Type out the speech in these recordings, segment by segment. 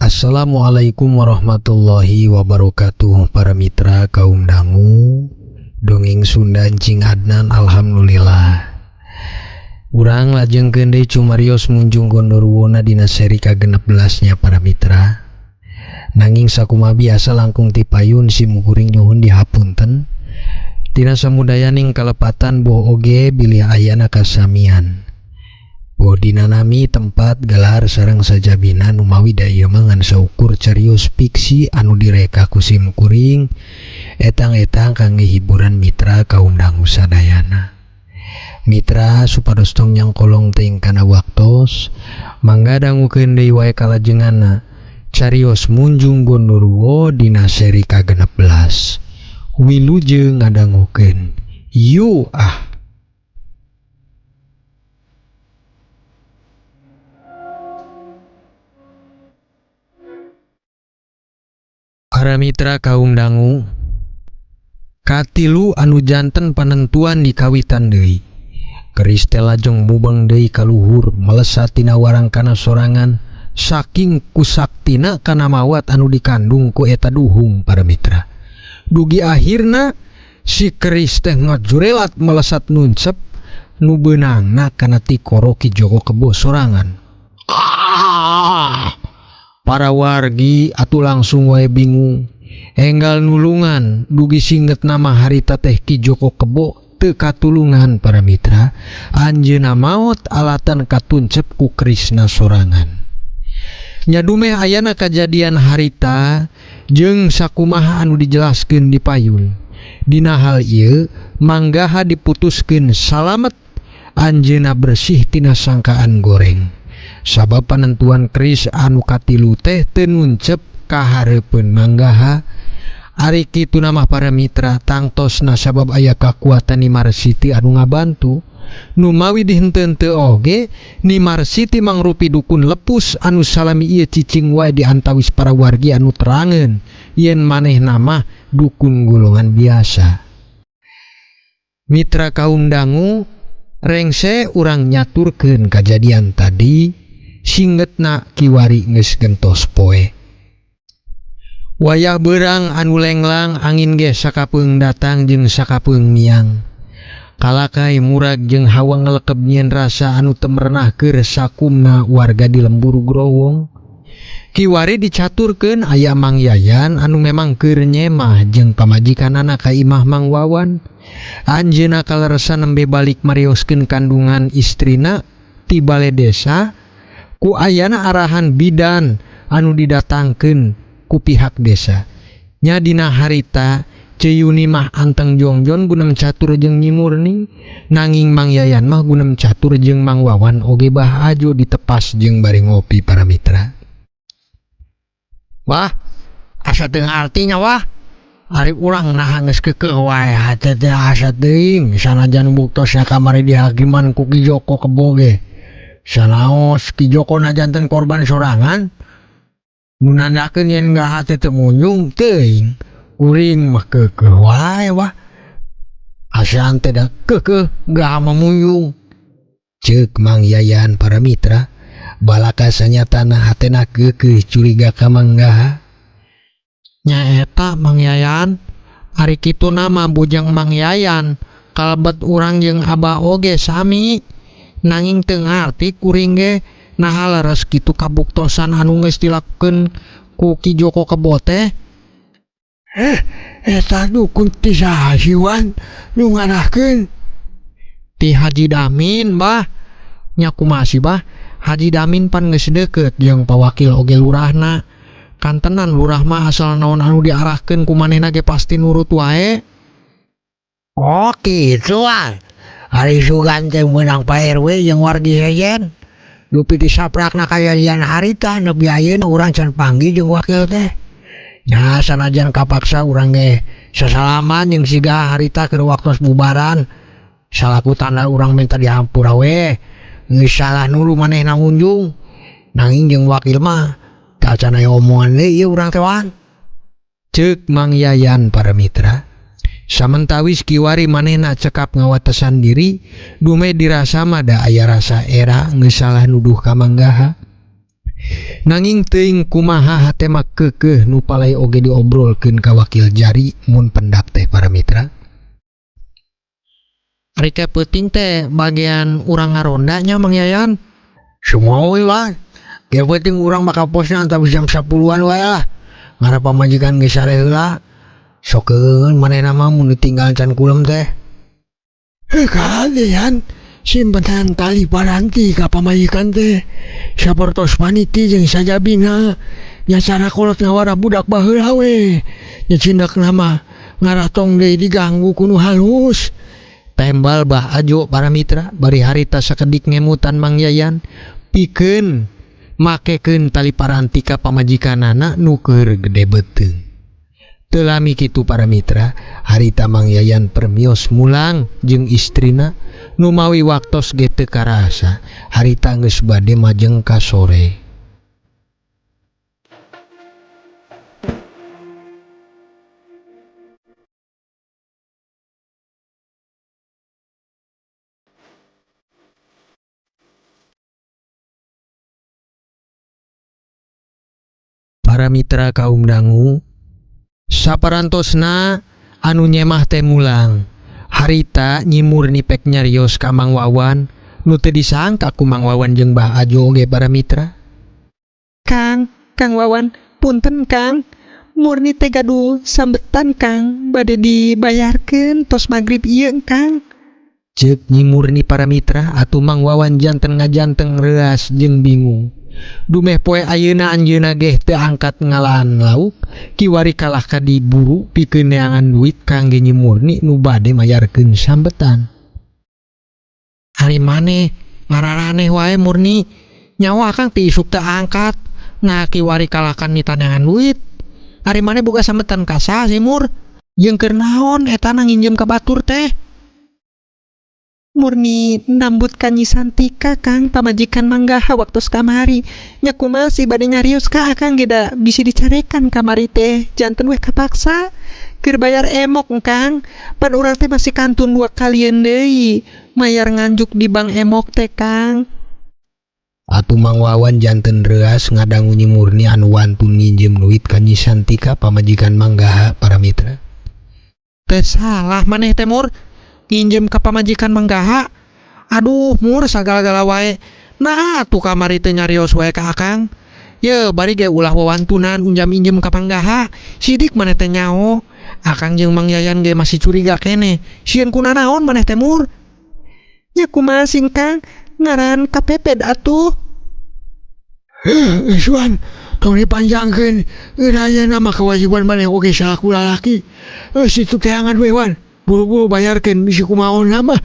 Assalamualaikum warahmatullahi wabarakatuh. Para mitra kaum dangu dongeng Sunda Encing Adnan. Alhamdulillah urang lajengkeun deui cumarios munjung Gondorwona dina seri ka-16 nya para mitra. Nanging sakumaha biasa langkung ti payun simukuring nyuhun dihapunten tina samudayaning kalepatan boh oge bilih ayana kasamian. Boh dina nami tempat gelar sareng sajabina numawi da ieu mah ngan saukur carios fiksi anu direka ku simukuring etang-etang kangge hiburan mitra kaum dangu sadayana. Mitra supados tong nyangkolong teuing kana waktos mangga dangukeun deui wae kalajenganna carios Munjung Gondorwo dina seri ka-16. Wilujeng ngadangukeun. Yu ah. Para mitra kaum dangu, katilu anu janten panentuan dikawitan deui. Keris teh lajeng mubeng deui ka luhur melesat tina warangkana sorangan saking kusaktina kana mawat anu dikandung ku eta duhung para mitra. Dugi akhirna si keris teh ngajurelat melesat nuncep nu beunangna kana ti koro Ki Joko Kebo sorangan. Para wargi atuh langsung wae bingung. Enggal nulungan dugi singget nama harita teh Ki Joko Kebo teu katulungan para mitra. Anjeunna maot alatan katuncep ku kerisna sorangan. Nya dumeh ayana kajadian harita jeung sakumaha anu dijelaskeun di payun. Dina hal ieu manggaha diputuskeun salamet anjeunna bersih tina sangkaan goreng. Sabab panentuan keris anu katilu teh teu nuncep ka hareupeun manggaha. Ari kitu mah para mitra tangtosna sabab aya kakuatan Ni Marsiti anu ngabantu. Numawi dihenteu-henteu oge Ni Marsiti mangrupi dukun lepus anu salami ieu cicing wae di antawis para wargi anu terangeun yen manehna mah dukun golongan biasa. Mitra kaum dangu, rengse urang nyaturkeun kajadian tadi singgetna kiwari geus gentos poe. Wayah beurang anu lenglang angin ge sakapeung datang jeung sakapeung miang. Kalakai murag jeung hawa ngelekeb nyieun rasa anu teu merenah keur sakumna warga di lembur growong. Kiwari dicaturkeun aya Mang Yayan anu memang keur nyemah jeung pamajikanana ka Imah Mang Wawan. Anjeunna kaleresan nembe balik marioskeun kandungan istrina ti balai desa ku ayana arahan bidan anu didatangkeun ku pihak desa. Nya dina harita Ceyuni mah anteng jongjon gunem catur jeung Nyi Murni, nanging Mang Yayan mah gunem catur jeung Mang Wawan oge bah ajo ditepas jeung bari ngopi para mitra. Wah, asa teu artinya wah. Ari urang naha geus keukeuh wae hate teh asa teuing sanajan buktosna kamari dihakiman ku Ki Joko Kebo ge. Sanaos Ki Joko na janten korban sorangan nu nandakeun yen gaha teh teu munjung teuing. Uring mah keukeuh wae wah. Asan teh da keukeuh gaha mamunjung. Ceuk Mang Yayan para mitra. Balaka sanyatana hatena keukeuh curiga ka manggaha. Nya eta Mang Yayan. Ari kitu nama bujang Mang Yayan kalebet urang jeung Abah oge sami. Nanging teu ngarti kuring ge naha leres kitu kabuktosan anu geus dilakukeun ku Ki Joko Kebo teh. Eta dukun ti saha si Wan nu ngarahkeun? Ti Haji Damin bah. Nya kumaha sih bah? Haji Damin pan geus deukeut jeung pawakil oge lurahna. Kan tenan lurah mah asal naon anu diarahkeun ku manehna ge pasti nurut wae. Oh kitu ah. Ari Sugan teh meunang Pak RW jeung wargi heyen. Dupi disaprakna kajadian harita nepi ayeuna urang can panggih jeung wakil teh. Nya sanajan kapaksa urang ge sasalaman jeung siga harita keur waktos bubaran. Salaku tanda urang minta dihampura we. Geus salah nulu manehna munjung. Nanging jeung wakil mah teu acan aya omongan deui ieu urang teh Wan. Ceuk Mang Yayan para mitra. Samentawis kiwari manehna cekap ngawatesan diri, dume dirasa mada aya rasa era ngesalah nuduh ka manggaha. Nanging teuing kumaha hate mak keukeuh nu palai oge diobrolkeun ka wakil jari mun pendak teh para mitra. Ari teh peuting teh bagian urang ngarondanya Mang Yayan. Semua we lah. Ge penting urang bakal posna antara jam 10-an wae lah. Ngarep pamajikan geus sare heula. Sokeun manehna mah mun ditinggal can kulem teh. Kalian simpenan tali paranti ka pamajikan teh. Sapertos paniti jeung sajabina. Nya cara kolot ngawara budak baheula we. Nya cindakna mah ngaratong deui diganggu ku nu halus. Tembal Bah Ajo para mitra bari harita sakedik ngemutan Mang Yayan pikeun makekeun tali paranti ka pamajikanana nu keur gede beuteung. Teu lami kitu para mitra, harita Mang Yayan permios mulang jeung istrina nu mawi waktos ge teu karasa, harita geus bade majeng ka sore. Para mitra kaum dangu, saparantosna anu nyemah teh mulang. Harita nyimur nipek nyarios ka Mang Wawan nu teu disangka ku Mang Wawan jeung Bah Ajo ge para mitra. Kang Wawan, punten Kang, murni teh gaduh sambetan Kang, bade dibayarkeun tos magrib ieu Kang. Ceuk nyimurni para mitra atuh Mang Wawan janten ngajanteng reuas jeung bingung. Dumeh poe ayeuna anjeunna ge teu angkat ngalaan lauk, kiwari kalah ka diburu pikeun neangan duit kangge nyimurni nu bade mayarkeun sambetan. Ari maneh ngararaneh wae murni nyawa Kang ti isuk teu angkat. Nah kiwari kalah kan nitaneangan duit. Ari maneh boga sambetan ka saha sih Mur? Jeung keur naon etana nginjem ka batur teh? Murni nambut ka Nyi Santika Kang, pamajikan manggaha waktos kamari. Nya kumaha si bade nyarios ka Kang ge da bisi dicarekan kamari teh janten we kapaksa keur bayar emok Kang. Pan urang teh masih kantun 2 kalieun deui mayar nganjuk di bank emok teh Kang. Atuh Mang Wawan janten reuas ngadangu nyimurni anu wantun nginjem duit ka Nyi Santika pamajikan manggaha para mitra. Teu salah maneh teh Mur, nginjem ka pamajikan manggaha. Aduh Mur sagala-gala wae. Nah atuh kamari teh nyarios wae ka Akang. Ye bari ge ulah wawantunan unjam injem ka manggaha. Sidik maneh teh nyao. Akang jeung Mang Yayan ge masih curiga kene. Sieun kunaon maneh teh Mur? Nya kumaha sing Kang, ngaran kapeped atuh. Suan, tong dipanjangkeun. Ayeuna mah kewajiban maneh oge salaku lalaki. Situ teangan we wan. Buru-buru bayarkeun bisi kumaon mah.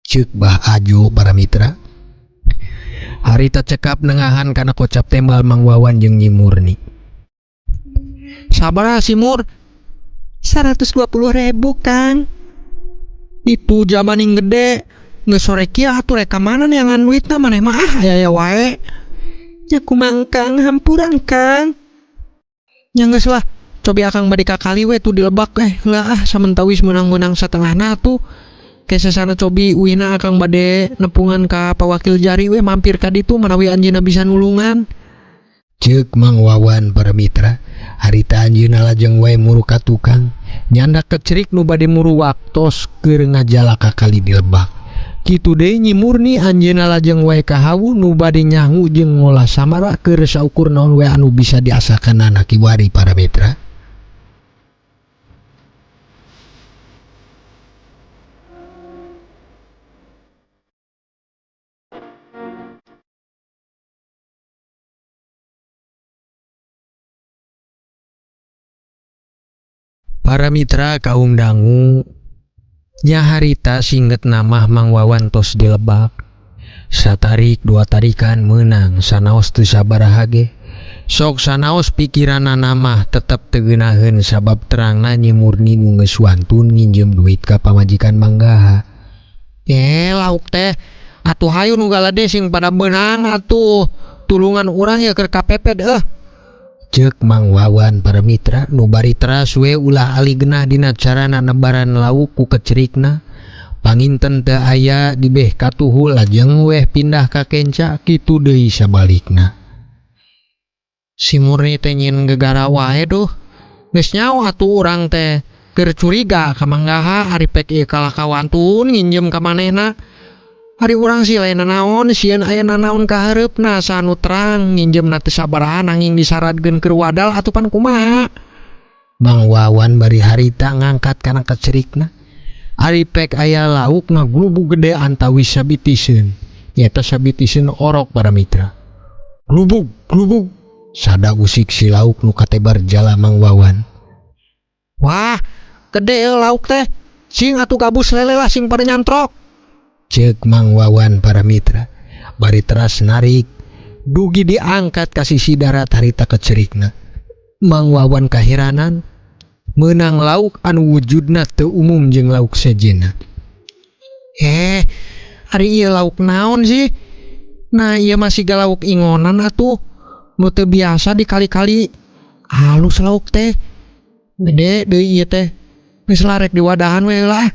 Ceuk Bah Ajo para mitra. Harita cekap nengahan kana kocap tembal Mang Wawan jeung Nyi Murni. Sabaraha si Mur? 120.000 Kang. Itu jamaning gede. Geus sore kieu atuh rek ka mana neangan duitna maneh mah aya wae. Nya kumaha Kang, hampuran Kang. Nya geus lah, cobi Akang bade ka kali we tuh di Lebak lah samentawis menang-menang satengahna tuh. Ke sasana cobi uina Akang bade nepungan ka pawakil jari we mampir ka ditu manawi anjeunna bisa nulungan. Ceuk Mang Wawan para mitra. Harita anjeunna lajeng wae muru ka tukang. Nyandak kecerik nu bade muru waktos keur ngajala ka kali di Lebak. Kitu deui Nyi Murni anjeunna lajeng wae ka hawu nu bade nyangu jeung ngolah samara keur saukur naon we anu bisa diasakeunana kiwari para mitra. Para mitra kaum dangu, nya harita singget namah Mang Wawan tos di Lebak. Satarik 2 tarikan meunang sanaos teu sabaraha ge. Sok sanaos pikiranna namah tetep teu geunaheun sabab terangna Nyi Murni nu geus wantun nginjem duit ka pamajikan manggaha. Lauk teh atuh hayu nu galade sing pada beunang atuh. Tulungan urang ya keur kapepet Cek Mang Wawan para mitra nu bari teras we ulah ali genah dina carana nebaran lauk ku kecerikna. Panginten teu aya di beh katuhul lajeng weh pindah ka kenca kitu deui sabalikna. Si Murni teh nyin gegara wae duh. Geus nyaho atuh urang teh keur curiga ka manggaha ari pek ieu kalakawantun nginjem ka manehna. Ari urang si lain nanaon sieun aya nanaon ka hareupna sanu terang nginjemna teu sabaraha nanging disaradkeun keur wadal atuh pan kumaha. Mang Wawan bari harita ngangkat kana kecerikna. Ari pek aya lauk ngaglubug gede antawis sabitiseun. Nyata sabitiseun orok para mitra. Glubug, glubug. Sada usik si lauk nu katebar jala Mang Wawan. Wah, gede lauk teh. Sing atuh gabus lele lah sing pada nyantrok. Cek Mang Wawan para mitra. Bari teras narik. Dugi diangkat ka sisi darat harita kecerikna. Mang Wawan kahiranan. Menang lauk anu wujudna teu umum jeung lauk sejenna. Ari ieu lauk naon sih? Nah ieu masih lauk ingonan atuh. Nu teu biasa dikali-kali. Halus lauk teh. Gede deui ieu teh. Geus larek diwadahan we lah.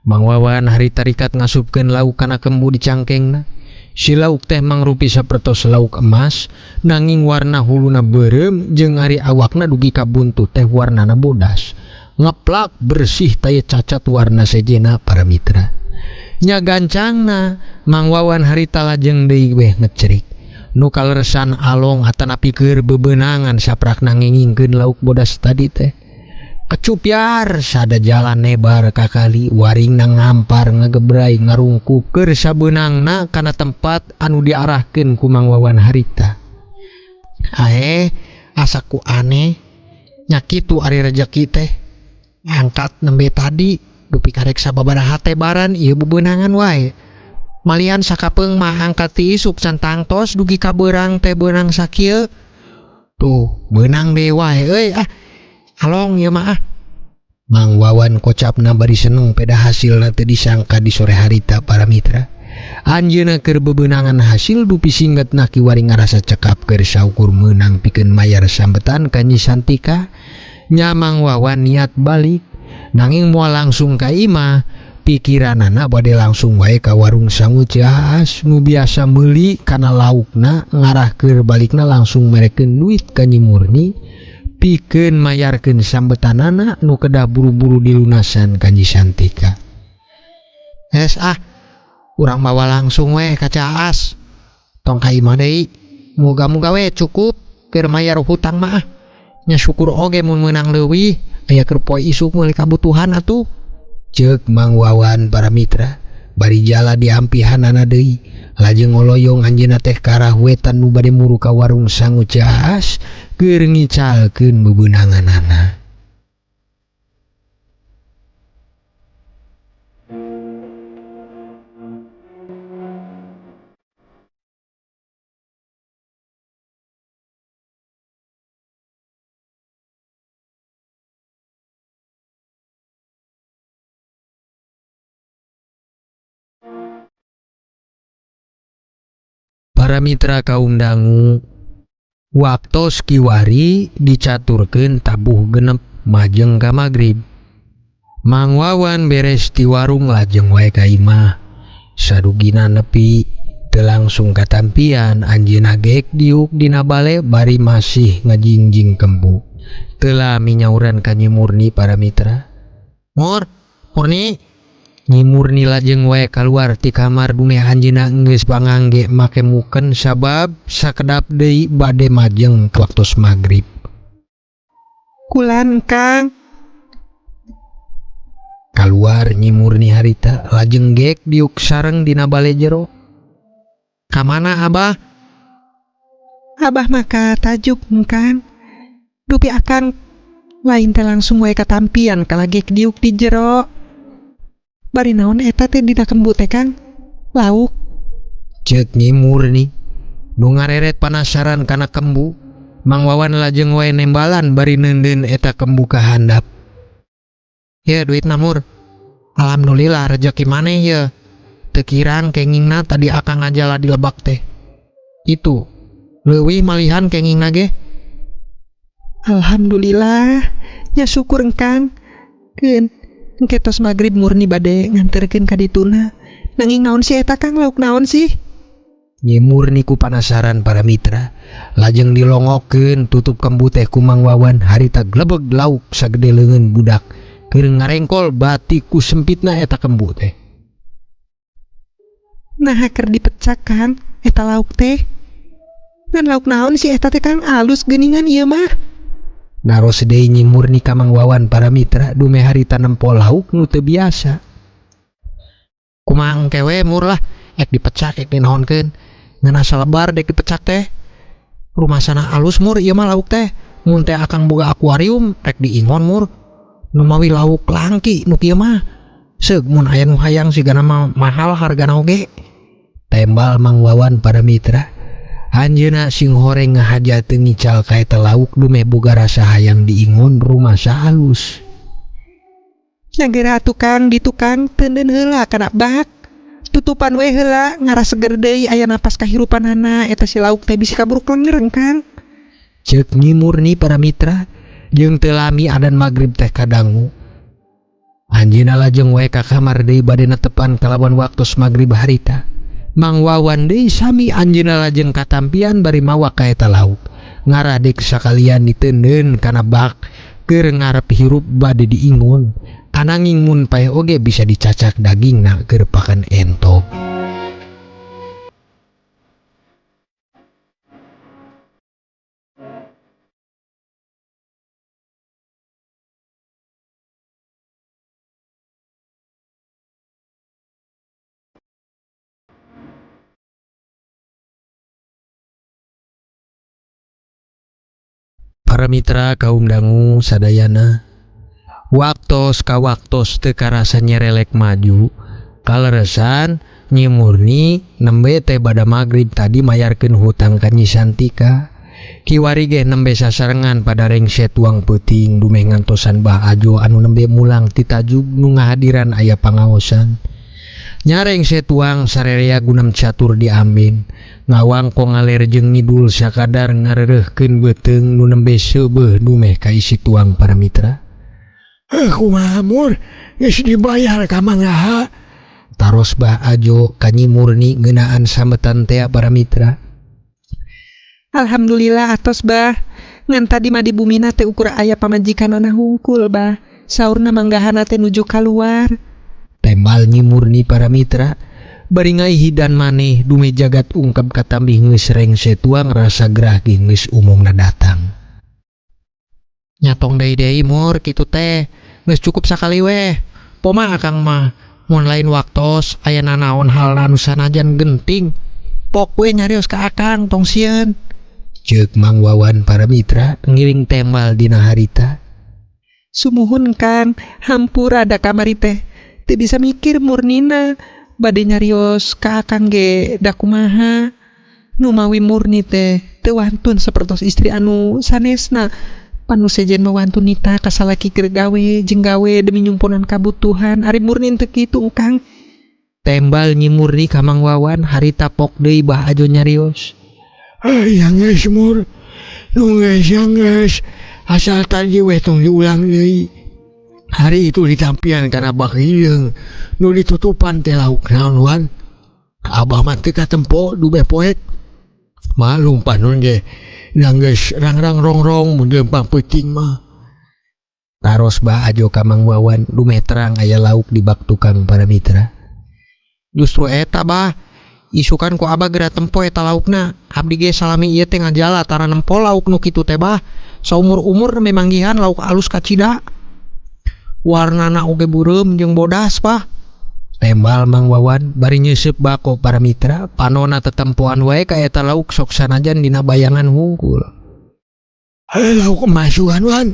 Mang Wawan harita rikat ngasupkeun lauk kana kembu di cangkengna. Si lauk teh mangrupi sapertos lauk emas nanging warna huluna beureum jeung ari awakna dugi ka buntut teh warnana bodas. Ngeplak bersih taya cacat warna sejenna para mitra. Nya gancangna Mang Wawan harita lajeng deui weh ngecerik. Nu kaleresan along atanapi keur bebeunangan saprakna ngingingkeun lauk bodas tadi teh. Kecupyar sada jalan nebar ka kali waringna ngampar ngagebrai ngarungkuk keur sabeunangna kana tempat anu diarahkeun ku Mang Wawan harita. Asa ku aneh nya kitu ari rejeki teh. Angkat nembe tadi dupi karek sababaraha teh baran ieu bebeunangan wae. Malian sakapeung mah angkat ti isuk can tos dugi ka beurang teh beunang sakieu. Tuh, beunang deui wae euy along ieu mah. Mang Wawan kocapna bari seneng peda hasilna teu disangka di sore harita para mitra. Anjeunna keur bebeunangan hasil dupi singgetna ki waring ngarasa cekap keur saukur meunang pikeun mayar sambetan ka Nyi Santika. Nya Mang Wawan niat balik nanging moal langsung ka imah pikiranana bade langsung wae ka warung sangu Ciaas nu biasa meuli kana laukna ngarah keur balikna langsung merekeun duit ka Nyi Murni pikeun mayarkeun sambetanana nu kedah buru-buru dilunasan ka Nyi Santika. Urang bawa langsung we ka Ciaas. Tong ka imah deui. Muga-muga we cukup keur mayar hutang mah. Nya syukur oge mun meunang leuwih aya keur poe isuk meuli kabutuhan atuh. Ceuk Mang Wawan para mitra. Bari jala diampihanana deui. Lajeng ngoloyong anjeunna teh ka arah wetan nu bade muru ka warung sangu Ciaas keur ngicalkeun bebeunanganana. Para mitra kaum dangu, waktos kiwari dicaturkeun tabuh genep majeng ka magrib. Mang Wawan beres ti warung lajeng wae ka imah. Sadugina nepi teu langsung katampian anjeunna geek diuk dina bale bari masih ngajingjing kembu. Teu lami nyauran ka Nyi Murni para mitra. Murni. Nyi Murni lajeng wae kaluar ti kamar duneh anjeunna geus pangangge make muken sabab sakedap deui bade majeng waktos magrib. Kulan Kang. Kaluar Nyi Murni harita lajeng geek diuk sareng dina bale jero. Ka mana Abah? Abah maka tajuk Kang. Dupi akang lain teh langsung wae katampian kalagek diuk di jero. Bari naon eta teh dina kembu teh Kang? Lauk. Ceuk Nyi Murni. Nu ngareret panasaran kana kembu, Mang Wawan lajeng wae nembalan bari neundeun eta kembu ka handap. Ya duitna Mur. Alhamdulillah rezeki maneh ye. Teu kirang kengingna tadi akang ngajala di lebak teh. Itu leuwih malihan kengingna ge. Alhamdulillah nya syukur engkang keun engke tos magrib murni bade nganterkeun ka dituna nanging naon sih eta Kang lauk naon sih Nyi Murni ku panasaran para mitra lajeng dilongokeun tutup kembu teh ku Mang Wawan harita glebeg lauk sagede leungeun budak keur ngarengkol bati ku sempitna eta kembu teh. nah keur dipecak Kang eta lauk teh dan lauk naon sih eta teh Kang alus geuningan ieu mah Naros deui Nyi Murni ka Mang Wawan para mitra dume harita nempo lauk nu teu biasa. Kumaha engke we mur lah ek dipecak ek dinaonkeun ngeuna salebar dek dipecak teh rumasana alus mur ieu mah lauk teh mun teh akang boga akuarium rek diingon mur nu mawi lauk langki nu kieu mah seug mun aya nu hayang sigana mah mahal hargana oge. Tembal Mang Wawan para mitra anjeunna sing horeng ngahajateun ngical ka eta lauk dume boga rasa hayang diingon rumasa alus. nya geura atuh Kang ditu Kang teuneun heula kana bak tutupan we heula ngara seger deui aya napas kahirupanana eta si lauk teh bisi kabur klengereng Kang Ceuk Nyi Murni para mitra jeung teu lami adzan magrib teh kadangu anjeunna lajeng wae ka kamar deui bade netepan kalawan waktos magrib harita. Mang Wawan deui sami anjeunna lajeng katampian bari mawa ka eta lauk ngara dek sakalian diteundeun kana bak keur ngarep hirup bade diingon ananging mun pae oge bisa dicacak dagingna keur paken entok. Para mitra kaum dangu sadayana waktos ka waktos teu karasa nyerelek maju kaleresan Nyi Murni nembe teh bada magrib tadi mayarkeun hutang ka Nyi Santika kiwari ge nembe sasarengan pada rengset uang peuting dume ngantosan Bah Ajo anu nembe mulang ti Tajub nu ngahadiran aya pangaosan nyareng setuang sarerea gunam catur diamin ngawang ko ngaler jeung ngidul sakadar ngareureuhkeun beuteung nu nembe seubeuh dumeh ka isi tuang para mitra. Kumaha mur geus dibayar ka mangaha Taros Bah Ajo ka Nyi Murni ngeunaan sametan tea para mitra. Alhamdulillah atos Bah ngan tadi mah di bumina teh ukur aya pamajikanana hungkul Bah saurna manggahana teh nuju kaluar. Tembal Nyi Murni para mitra bari ngaihidan maneh dume jagat ungkap katambih geus rengse tuang rasa gerah ge geus umumna datang. nyatong deui mur kitu teh geus cukup sakali weh poma akang mah mun lain waktos aya nanaon hal anu sanajan genting pok we nyarios ka akang tong sieun Ceuk Mang Wawan para mitra ngiring tembal dina harita. Sumuhun Kang hampura da kamari teh teu bisa mikir murnina bade nyarios ka akang ge da kumaha nu mawi Murni teh teu wantun sapertos istri anu sanesna panu sejen mawantun nita kasalaki keur gawe jeung gawe demi nyumpunan kabutuhan ari Murni teu kitu Kang. Tembal Nyi Murni ka Mang Wawan harita pok deui Bah Ajo nyarios. yang geus mur nu geus asal tadi weh tong diulang deui hari itu ditampian kana bak hideung nu ditutupan teh lauk naon wan abah mah teu katempo dume poek malum panun ge dan geus rangrang rongrong mun leumpang peuting mah. Taros Bah Ajo ka Mang Wawan dume terang aya lauk di bak tukang para mitra. Justru eta Bah isukan ku abah geura tempo eta laukna abdi ge salami ieu teh ngajala tara nempo lauk nu kitu teh Bah saumur-umur memanggihan lauk alus kacida warnana oge bureum jeung bodas Bah. Tembal Mang Wawan bari nyeusseup bako para mitra panonna tetempoan wae ka eta lauk sok sanajan dina bayangan hungkul. Lauk emasuhan wan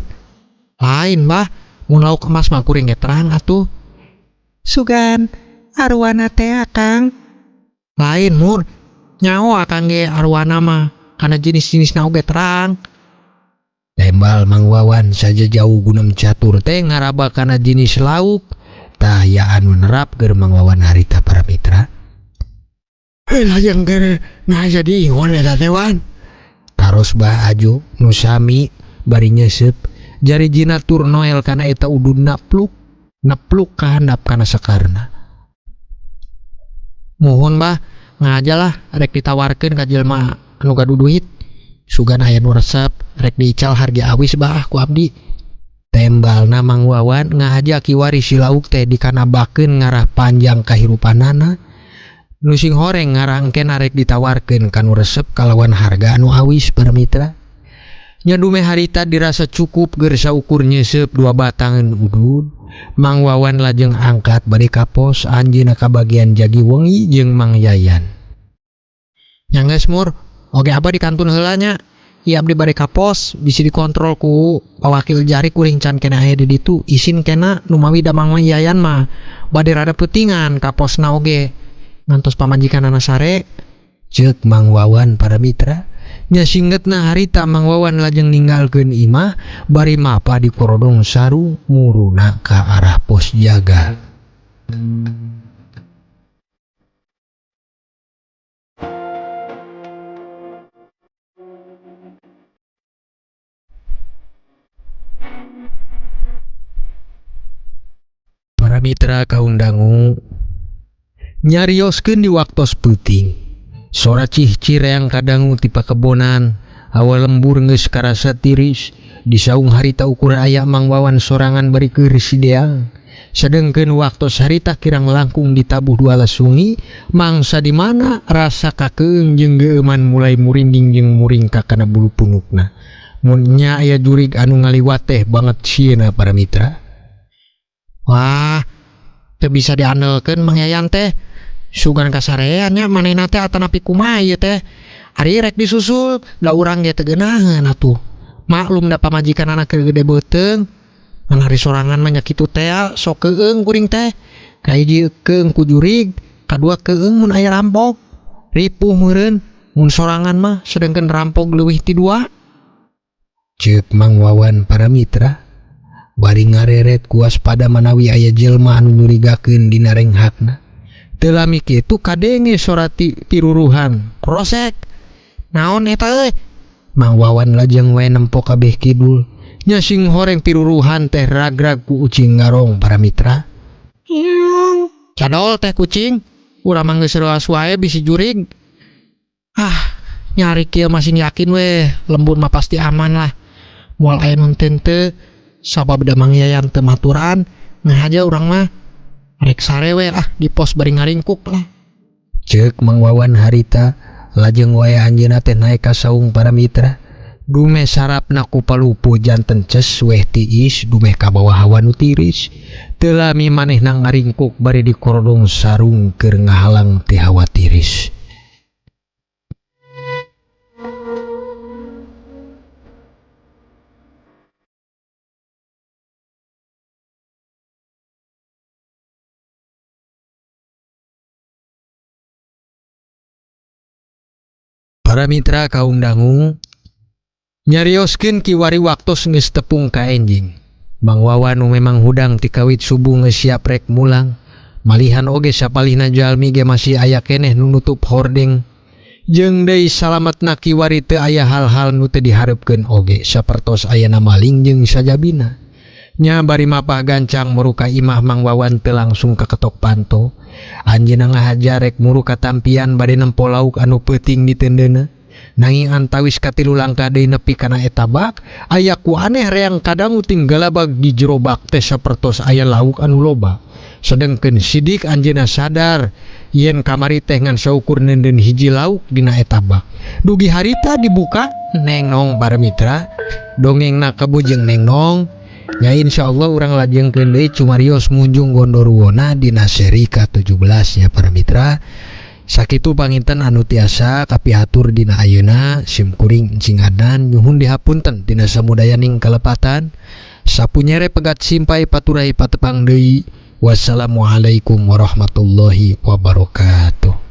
lain Bah mun lauk emas mah kuring ge terang atuh Sugan arwana teh Kang. lain mur nyao akang ge arwana mah kana jenis-jenisna oge terang. Tembal Mang Wawan saja jauh gunem catur teh ngaraba kana jenis lauk tah ya anu nerap keur Mang Wawan harita para mitra. Lajeng keur ngajadi ingon eta teh wan. Taros Bah Ajo nu sami bari nyesep jari jinatur Noel kana eta udud napluk kahandap kana sakarna. Mohon bah ngajalah rek ditawarkeun ka jelema anu gaduh duit sugan aya nu resep rek diical harga awis bah ku abdi. Tembalna Mang Wawan ngahaja kiwari si lauk teh dikanabakeun ngarah panjang kahirupanana. Nu sing horeng ngarah engken arek ditawarkeun kanu resep kalawan harga anu awis para mitra. Nya dume harita dirasa cukup keur saukur nyesep 2 batangan udud, Mang Wawan lajeng angkat bade ka pos anjeunna ka bagian jagi wengi jeung Mang Yayan. Nya geus Mur, oge abah dikantun heula nya. Ieu abdi bade ka pos bisi dikontrol ku pawakil jari kuring can kena aya di ditu. Isin kena nu mawi da Mang Yayan mah bade rada peutingan ka posna oge. Ngantos pamajikanana sare, Ceuk Mang Wawan para mitra. nya singgetna harita Mang Wawan lajeng ninggalkeun imah bari mapa di korodong sarung muruna ka arah pos jaga. Para mitra kaum dangu nyarioskeun di waktos peuting. Sora cih-cireang kadangu ti pakebonan, hawa lembur geus karasa tiris. Di saung harita ukur aya Mang Wawan sorangan bari keur sideang. Sedengkeun waktos harita kirang langkung ditabuh 2 lesungi, mangsa di mana rasa kakeung jeung geuman mulai murinding jeung muringkak kana bulu punukna. Mun nya aya jurig anu ngaliwat teh banget sieuna para mitra. Wah, teu bisa diandelkeun Mang Yayan teh. Sugan kasarean nya manehna teh atanapi kumaha ieu teh. Ari rek disusul da urang ge teu geunaheun atuh. Maklum da pamajikanana keur gede beuteung. Ngan hari sorangan mah nya kitu teh sok keueung kuring teh. Kahiji keueung ku jurig, kadua keueung mun aya rampok. Ripuh meureun mun sorangan mah sedengkeun rampok leuwih ti 2. Ceuk Mang Wawan para mitra. Bari ngareret kuaspada manawi aya jelema anu nyurigakeun dina renghakna. Teu lami kitu kadenge sora tiruruhan. Krosek. Naon eta euy? Mang Wawan lajeng wae nempo kabeh kidul. Nya sing horeng tiruruhan teh ragrag ku ucing ngarong para mitra. Cadol teh kucing. Urang mah geus reuas wae bisi jurig. Nyari kieu masih yakin we lembur mah pasti aman lah. Moal aya nu teu sabab da Mang Yayan teu maturan ngahaja urang mah rek sare we di pos bari ngaringkuk lah. Ceuk Mang Wawan harita lajeng wae anjeunna teh naek ka saung para mitra. Dume sarapna ku palupu janten ces weh tiis dumeh ka bawah hawa nu tiris. Teu lami manehna ngaringkuk bari di korodong sarung keur ngahalang ti hawa tiris. Para mitra kaum dangu nyarioskeun kiwari waktos geus tepung ka enjing. Mang Wawan nu memang hudang ti kawit subuh geus siap rek mulang. Malihan oge sapalihna jalmi ge masih aya keneh nu nutup hordeng. Jeung deui salametna kiwari teu aya hal-hal nu teu dihareupeun oge sapertos ayana maling jeung sajabina. Nya bari mapah gancang muru ka imah Mang Wawan teu langsung ka ketok panto. Anjeunna ngahaja rek muru ka tampian bade nempo lauk anu peuting di teundeuna. Nanging antawis katilu langkah deui nepi kana eta bak, aya ku aneh reang kadangu ting galabag di jero bak teh sapertos aya lauk anu loba. Sedengkeun sidik anjeunna sadar yen kamari teh ngan saukur neundeun hiji lauk dina eta bak. Dugi harita dibuka Neng Nong para mitra. Dongengna kabujeng Neng Nong. Ya insyaallah urang lajengkeun deui cumarios munjung Gondoruwona dina seri ke-17 ya para mitra. Sakitu panginten anu tiasa kapiatur dina ayeuna sim kuring encing Adnan nyuhun dihapunten dina samudayaning kalepatan. Sapunyere pegat simpai paturai patepang deui. Wassalamualaikum warahmatullahi wabarakatuh.